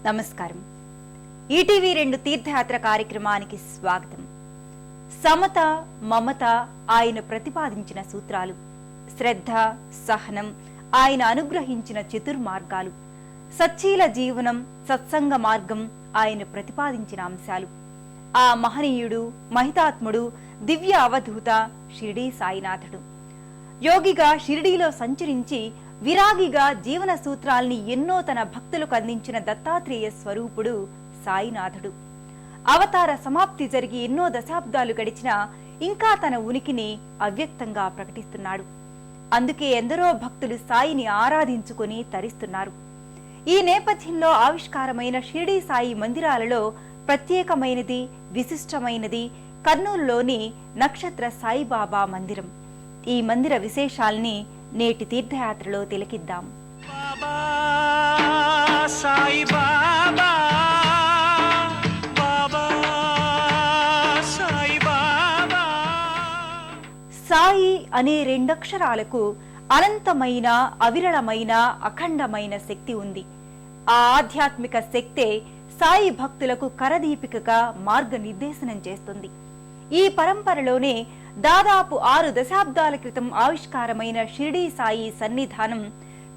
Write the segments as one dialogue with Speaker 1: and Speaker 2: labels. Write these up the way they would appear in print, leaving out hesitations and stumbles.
Speaker 1: నమస్కారం. ఈటీవీ 2 తీర్థయాత్ర కార్యక్రమానికి స్వాగతం. సమత, మమత ఆయన ప్రతిపాదించిన సూత్రాలు, శ్రద్ధ, సహనం ఆయన అనుగ్రహించిన చతుర్మార్గాలు, సచ్చీల జీవనం, సత్సంగ మార్గం ఆయన ప్రతిపాదించిన అంశాలు. ఆ మహనీయుడు, మహితాత్ముడు, దివ్య అవధూత షిరిడీ సాయినాథుడు. యోగిగా షిరిడీలో సంచరించి విరాగిగా జీవన సూత్రాల్ని ఎన్నో తన భక్తులకు అందించిన దత్తాత్రేయ స్వరూపుడు సాయినాథుడు. అవతార సమాప్తి జరిగి ఎన్నో దశాబ్దాలు గడిచినా ఇంకా తన ఉనికిని అవ్యక్తంగా ప్రకటిస్తున్నాడు. అందుకే ఎందరో భక్తులు సాయిని ఆరాధించుకొని తరిస్తున్నారు. ఈ నేపథ్యంలో ఆవిష్కారమైన షిరిడీ సాయి మందిరాలలో ప్రత్యేకమైనది, విశిష్టమైనది కర్నూలులోని నక్షత్ర సాయిబాబా మందిరం. ఈ మందిర విశేషాల్ని నేటి తీర్థయాత్రలో తిలకిద్దాం. సాయి అనే రెండక్షరాలకు అనంతమైన, అవిరళమైన, అఖండమైన శక్తి ఉంది. ఆ ఆధ్యాత్మిక శక్తే సాయి భక్తులకు కరదీపికగా మార్గనిర్దేశనం చేస్తుంది. ఈ పరంపరలోనే దాదాపు 6 దశాబ్దాల క్రితం ఆవిష్కారమైన షిరిడీ సాయి సన్నిధానం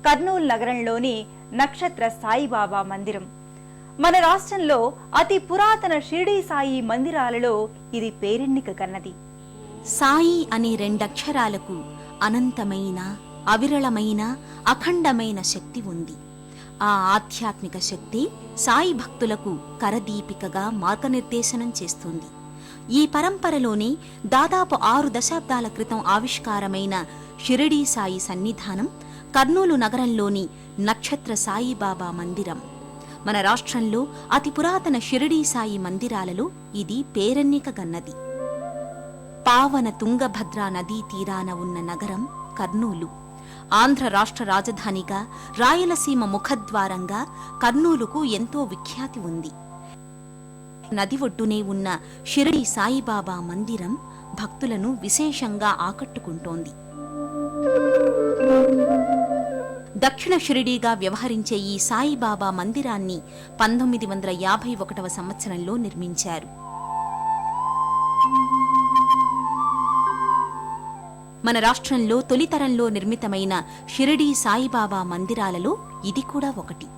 Speaker 1: కర్నూలు నగరంలోని నక్షత్ర సాయిబాబా మందిరం. మన రాష్ట్రంలో అతి పురాతన షిరిడీ సాయి మందిరాలలో ఇది పేరెన్నిక కన్నది.
Speaker 2: సాయి అనే రెండక్షరాలకు అనంతమైన, అవిరళమైన, అఖండమైన శక్తి ఉంది. ఆ ఆధ్యాత్మిక శక్తి సాయి భక్తులకు కరదీపికగా మార్గనిర్దేశనం చేస్తుంది. ఈ పరంపరలోనే దాదాపు 6 దశాబ్దాల క్రితం ఆవిష్కారమైన షిరిడీ సాయి సన్నిధానం కర్నూలు నగరంలోని నక్షత్ర సాయిబాబా మందిరం. మన రాష్ట్రంలో అతి పురాతన షిరిడీ సాయి మందిరాలలో ఇది పేరెన్నిక గన్నది. పావన తుంగభద్రా నదీ తీరాన ఉన్న నగరం కర్నూలు. ఆంధ్ర రాష్ట్ర రాజధానిగా, రాయలసీమ ముఖద్వారంగా కర్నూలుకు ఎంతో విఖ్యాతి ఉంది. నది ఒడ్డునే ఉన్న షిరిడీ సాయిబాబా మందిరం భక్తులను విశేషంగా ఆకట్టుకుంటోంది. దక్షిణ షిరిడీగా వ్యవహరించే ఈ సాయిబాబా మందిరాన్ని 1951వ సంవత్సరంలో నిర్మించారు. మన రాష్ట్రంలో తొలితరంలో నిర్మితమైన షిరిడీ సాయిబాబా మందిరాలలో ఇది కూడా ఒకటి.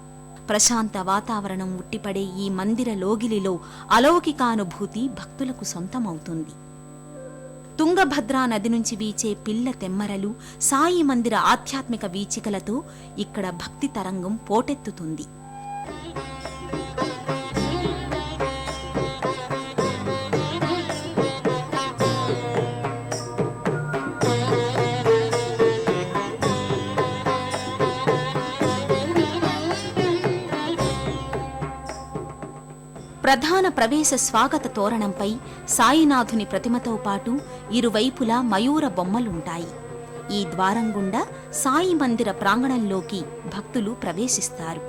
Speaker 2: ప్రశాంత వాతావరణం ఉట్టిపడే ఈ మందిర లోగిలిలో అలౌకికానుభూతి భక్తులకు సొంతమవుతుంది. తుంగభద్రా నది నుంచి వీచే పిల్ల తెమ్మరలు, సాయి మందిర ఆధ్యాత్మిక వీచికలతో ఇక్కడ భక్తి తరంగం పోటెత్తుతుంది. ప్రధాన ప్రవేశ స్వాగత తోరణంపై సాయినాథుని ప్రతిమతో పాటు ఇరువైపులా మయూర బొమ్మలుంటాయి. ఈ ద్వారం గుండా సాయి మందిర ప్రాంగణంలోకి భక్తులు ప్రవేశిస్తారు.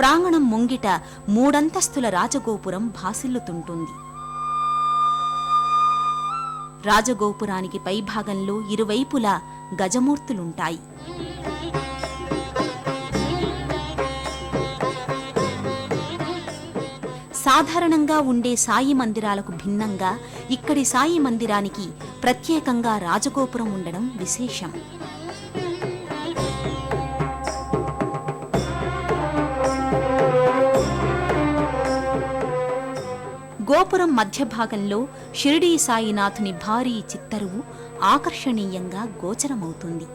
Speaker 2: ప్రాంగణం ముంగిట 3 అంతస్తుల రాజగోపురం భాసిల్లుతుంటుంది. రాజగోపురానికి పైభాగంలో ఇరువైపులా గజమూర్తులుంటాయి. సాధారణంగా ఉండే సాయి మందిరాలకు భిన్నంగా ఇక్కడి సాయి మందిరానికి ప్రత్యేకంగా రాజగోపురం ఉండడం విశేషం. గోపురం మధ్య భాగంలో షిరిడీ సాయినాథుని భారీ చిత్తరువు ఆకర్షణీయంగా గోచరమవుతుంది.